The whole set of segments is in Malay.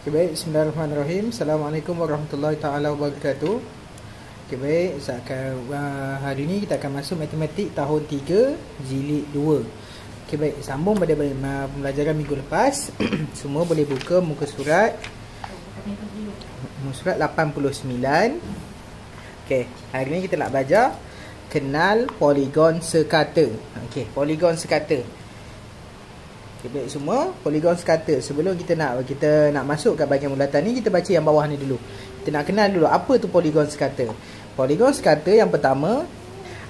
Okay, baik. Bismillahirrahmanirrahim. Assalamualaikum warahmatullahi taala wabarakatuh. Okay, baik. Hari ini kita akan masuk matematik tahun 3 jilid 2. Okay, baik. Sambung pada pembelajaran minggu lepas. Semua boleh buka muka surat 89. Okay, hari ini kita nak belajar kenal poligon sekata. Okay, poligon sekata. Okay, baik semua, poligon sekata. Sebelum kita nak masuk ke bahagian bulatan ni, kita baca yang bawah ni dulu. Kita nak kenal dulu apa tu poligon sekata. Poligon sekata yang pertama,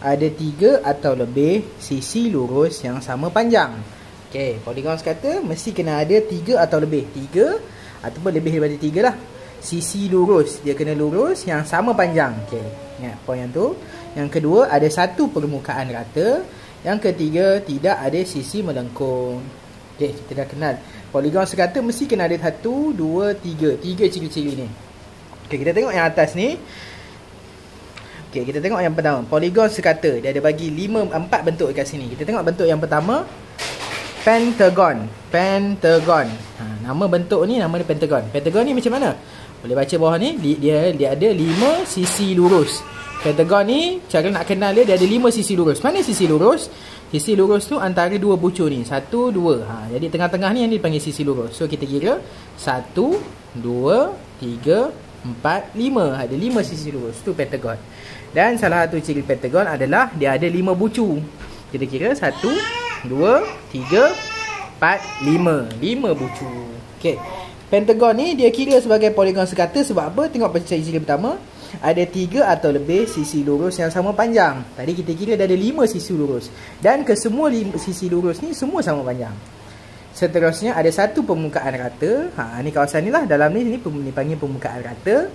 ada 3 atau lebih sisi lurus yang sama panjang. Okey, poligon sekata mesti kena ada 3 atau lebih. 3 ataupun lebih daripada 3 lah. Sisi lurus, dia kena lurus yang sama panjang. Okey, ingat poin yang tu. Yang kedua, ada satu permukaan rata. Yang ketiga, tidak ada sisi melengkung. Okey, kita dah kenal. Poligon sekata mesti kena ada 1, 2, 3. 3 ciri-ciri ni. Okey, kita tengok yang atas ni. Okey, kita tengok yang pertama. Poligon sekata. Dia ada bagi 4 bentuk kat sini. Kita tengok bentuk yang pertama. Pentagon. Pentagon. Nama bentuk ni, nama dia pentagon. Pentagon ni macam mana? Boleh baca bawah ni. Dia ada 5 sisi lurus. Pentagon ni, cara nak kenal dia ada 5 sisi lurus. Mana sisi lurus? Sisi lurus tu antara 2 bucur ni. 1, 2. Jadi tengah-tengah ni yang dipanggil sisi lurus. So kita kira 1, 2, 3, 4, 5. Ada 5 sisi lurus. Tu pentagon. Dan salah satu ciri pentagon adalah dia ada 5 bucur. Kita kira 1, 2, 3, 4, 5. 5 bucur. Okey. Pentagon ni dia kira sebagai poligon sekata sebab apa? Tengok ciri pertama. Ada 3 atau lebih sisi lurus yang sama panjang. Tadi kita kira dia ada 5 sisi lurus. Dan kesemua sisi lurus ni semua sama panjang. Seterusnya ada satu permukaan rata. Ni kawasan ni lah. Dalam ni dipanggil permukaan rata.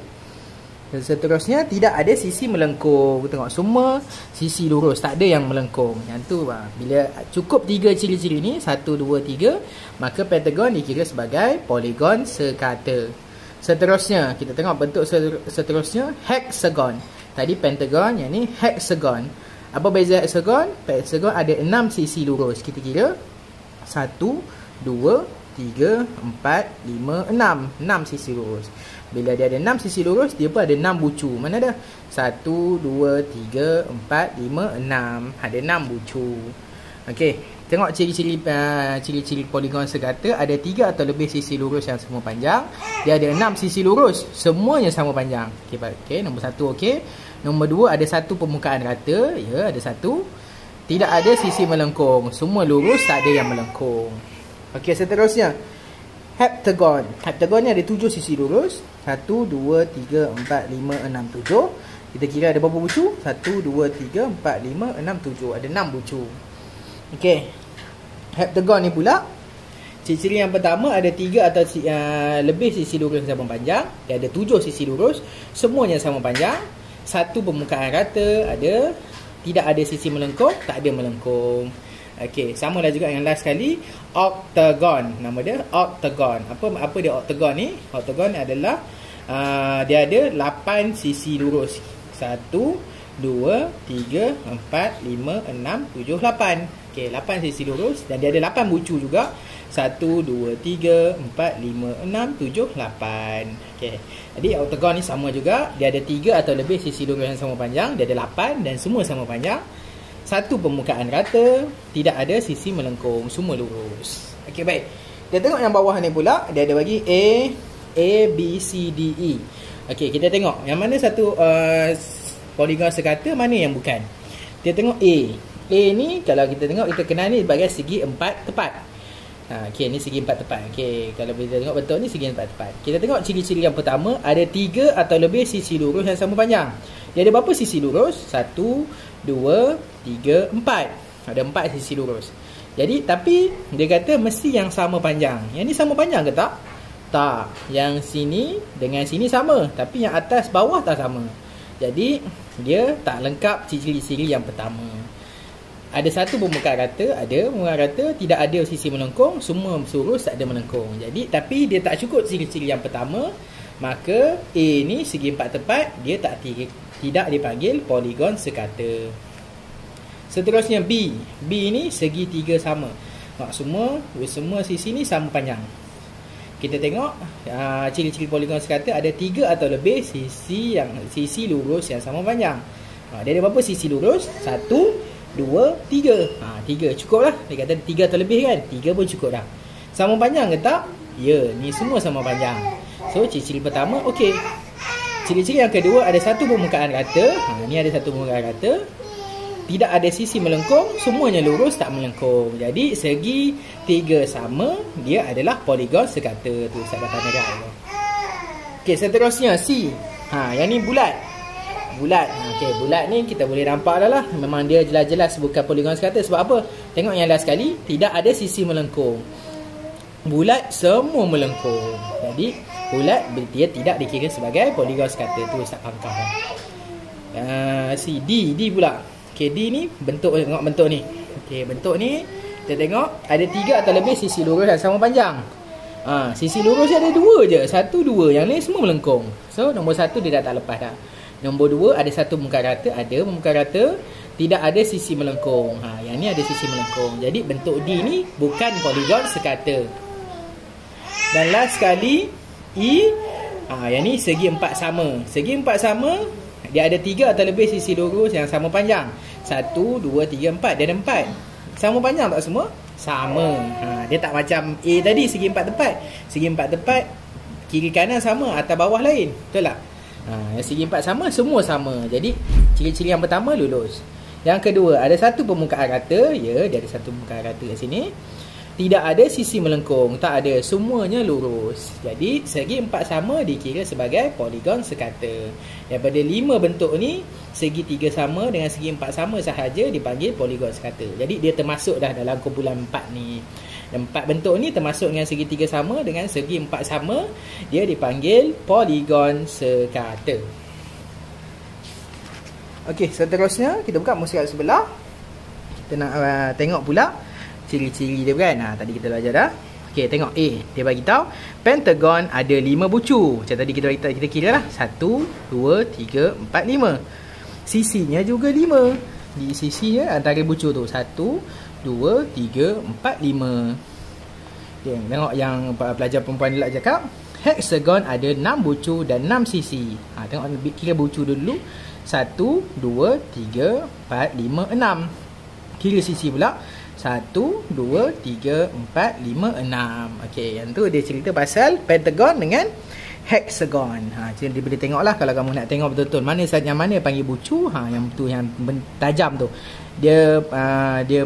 Seterusnya tidak ada sisi melengkung. Tengok semua sisi lurus, tak ada yang melengkung. Yang tu bila cukup 3 ciri-ciri ni, 1, 2, 3, maka pentagon dikira sebagai poligon sekata. Seterusnya kita tengok bentuk seterusnya, hexagon. Tadi pentagon, yang ni hexagon. Apa beza hexagon? Hexagon ada 6 sisi lurus. Kita kira 1, 2, 3, 4, 5, 6. 6 sisi lurus. Bila dia ada 6 sisi lurus, dia pun ada 6 bucur. Mana ada? 1, 2, 3, 4, 5, 6. Ada 6 bucur. Okey, tengok ciri-ciri poligon sekata. Ada 3 atau lebih sisi lurus yang sama panjang. Dia ada 6 sisi lurus, semuanya sama panjang. Okey, nombor 1 okey. Nombor 2, ada satu permukaan rata. Ya, ada satu. Tidak ada sisi melengkung. Semua lurus, tak ada yang melengkung. Okey, seterusnya heptagon. Heptagon ni ada 7 sisi lurus. 1, 2, 3, 4, 5, 6, 7. Kita kira ada berapa bucur? 1, 2, 3, 4, 5, 6, 7. Ada 6 bucur. Okey. Heptagon ni pula, ciri-ciri yang pertama ada 3 atau lebih sisi lurus yang sama panjang. Dia ada 7 sisi lurus, semuanya sama panjang. Satu permukaan rata ada, tidak ada sisi melengkung, tak ada melengkung. Okey, sama lah juga yang last kali, octagon. Nama dia octagon. Apa dia octagon ni? Octagon adalah dia ada 8 sisi lurus. 1, 2, 3, 4, 5, 6, 7, 8. Okey, 8 sisi lurus dan dia ada 8 bucur juga. 1, 2, 3, 4, 5, 6, 7, 8. Okey. Jadi octagon ni sama juga. Dia ada 3 atau lebih sisi lurus yang sama panjang. Dia ada 8 dan semua sama panjang. Satu permukaan rata, tidak ada sisi melengkung, semua lurus. Okey, baik. Kita tengok yang bawah ni pula, dia ada bagi A, B, C, D, E. Okey, kita tengok yang mana satu poligon sekata, mana yang bukan. Kita tengok A. A ni kalau kita tengok, kita kenal ni sebagai segi 4 tepat. Okey, ni segi 4 tepat. Okey, kalau kita tengok bentuk ni segi 4 tepat. Kita tengok ciri-ciri yang pertama, ada 3 atau lebih sisi lurus yang sama panjang. Dia ada berapa sisi lurus? 1, 2, 3, 4. Ada 4 sisi lurus. Jadi, tapi dia kata mesti yang sama panjang. Yang ni sama panjang ke tak? Tak. Yang sini dengan sini sama, tapi yang atas bawah tak sama. Jadi, dia tak lengkap ciri-ciri yang pertama. Ada satu permukaan rata, permukaan rata, tidak ada sisi melengkung, semua lurus, tak ada melengkung. Jadi, tapi dia tak cukup ciri-ciri yang pertama, maka A ni segi 4 tepat, dia tidak dipanggil poligon sekata. Seterusnya B. B ni segi 3 sama. Semua sisi ni sama panjang. kita tengok ciri-ciri poligon sekata ada 3 atau lebih sisi lurus yang sama panjang. Dia ada berapa sisi lurus? 1, 2, 3. 3 cukup lah. Dia kata 3 atau lebih kan? 3 pun cukup dah. Sama panjang ke tak? Ya, ni semua sama panjang. So ciri-ciri pertama okey. Ciri-ciri yang kedua, ada satu permukaan rata. Ni ada satu permukaan rata. Tidak ada sisi melengkung, semuanya lurus tak melengkung. Jadi segi 3 sama, dia adalah poligon sekata. Tu saya dah tanda. Okey, seterusnya C. Yang ni bulat. Okey, bulat ni kita boleh nampak dah lah. Memang dia jelas-jelas bukan poligon sekata. Sebab apa? Tengok yang last sekali, tidak ada sisi melengkung. Bulat semua melengkung. Jadi bulat dia tidak dikira sebagai poligon sekata. Tu Ustaz pangkal. C, D pula. Okay, D ni bentuk, tengok bentuk ni. Okay, bentuk ni kita tengok ada 3 atau lebih sisi lurus yang sama panjang. Sisi lurus ada 2 je, 1, 2. Yang ni semua melengkung. So nombor 1 dia dah tak lepas dah. Nombor 2 ada satu permukaan rata, tidak ada sisi melengkung. Yang ni ada sisi melengkung. Jadi bentuk D ni bukan poligon sekata. Dan last sekali E, yang ni segi 4 sama. Segi 4 sama, dia ada 3 atau lebih sisi lurus yang sama panjang. 1, 2, 3, 4. Dia ada 4. Sama panjang tak semua? Sama. Dia tak macam A tadi, segi 4 tepat. Segi 4 tepat, kiri kanan sama, atas bawah lain. Betul tak? Segi 4 sama, semua sama. Jadi ciri-ciri yang pertama lurus. Yang kedua, ada satu permukaan rata. Ya, dia ada satu permukaan rata kat sini. Tidak ada sisi melengkung. Tak ada, semuanya lurus. Jadi segi 4 sama dikira sebagai poligon sekata. Daripada 5 bentuk ni, segi 3 sama dengan segi 4 sama sahaja dipanggil poligon sekata. Jadi dia termasuk dah dalam kumpulan 4 ni. Dan 4 bentuk ni termasuk dengan segi 3 sama dengan segi 4 sama, dia dipanggil poligon sekata. Okey, seterusnya kita buka muka surat sebelah. Kita nak tengok pula ciri-ciri dia kan. Tadi kita belajar dah. Okey, tengok A. Dia bagi tahu pentagon ada 5 bucu. Macam tadi kita kira lah. 1, 2, 3, 4, 5. Sisinya juga 5. Di sisinya antara bucu tu 1, 2, 3, 4, 5. Okay, tengok yang pelajar perempuan ni lah cakap. Hexagon ada 6 bucu dan 6 sisi. Tengok kira bucu dulu. 1, 2, 3, 4, 5, 6. Kira sisi pula. 1, 2, 3, 4, 5, 6. Okey, yang tu dia cerita pasal pentagon dengan hexagon. Jadi dia boleh tengoklah kalau kamu nak tengok betul-betul mana yang mana panggil bucu, yang tu yang tajam tu. Dia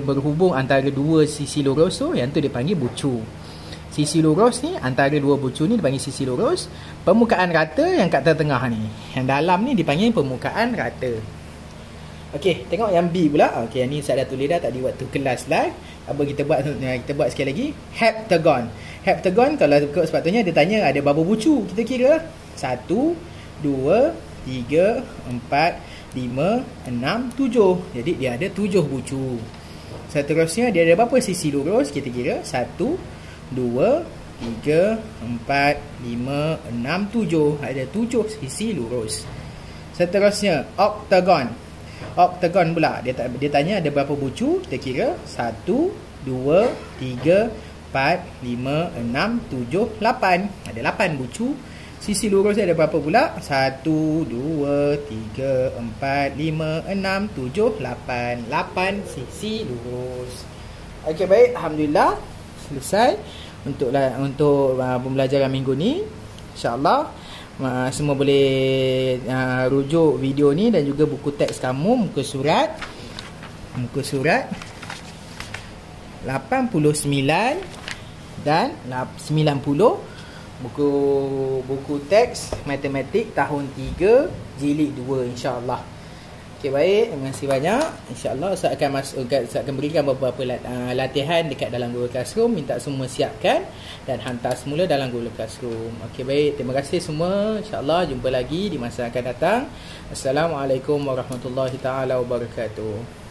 berhubung antara dua sisi lurus tu, yang tu dia panggil bucu. Sisi lurus ni antara dua bucu ni dipanggil sisi lurus. Permukaan rata yang kat tengah ni, yang dalam ni dipanggil permukaan rata. Okey, tengok yang B pula. Okey, yang ni saya dah tulis dah tadi waktu kelas live. Apa kita buat sekali lagi? Heptagon. Heptagon kalau sepatutnya dia tanya ada berapa bucu. Kita kira 1, 2, 3, 4, 5, 6, 7. Jadi dia ada 7 bucu. Seterusnya dia ada berapa sisi lurus? Kita kira 1, 2, 3, 4, 5, 6, 7. Ada 7 sisi lurus. Seterusnya oktagon. Oktagon pula dia tanya ada berapa bucu. Kita kira 1, 2, 3, 4, 5, 6, 7, 8. Ada 8 bucu. Sisi lurus ada berapa pula? 1, 2, 3, 4, 5, 6, 7, 8. 8 sisi lurus. Okey, baik, alhamdulillah selesai untuk pembelajaran minggu ni. InsyaAllah semua boleh rujuk video ni dan juga buku teks kamu, muka surat 89 dan 90, buku teks matematik tahun 3 jilid 2, insya-Allah. Okey, baik, terima kasih banyak. InsyaAllah Ustaz akan berikan beberapa latihan dekat dalam Google Classroom. Minta semua siapkan dan hantar semula dalam Google Classroom. Okey, baik, terima kasih semua. InsyaAllah jumpa lagi di masa akan datang. Assalamualaikum warahmatullahi taala wabarakatuh.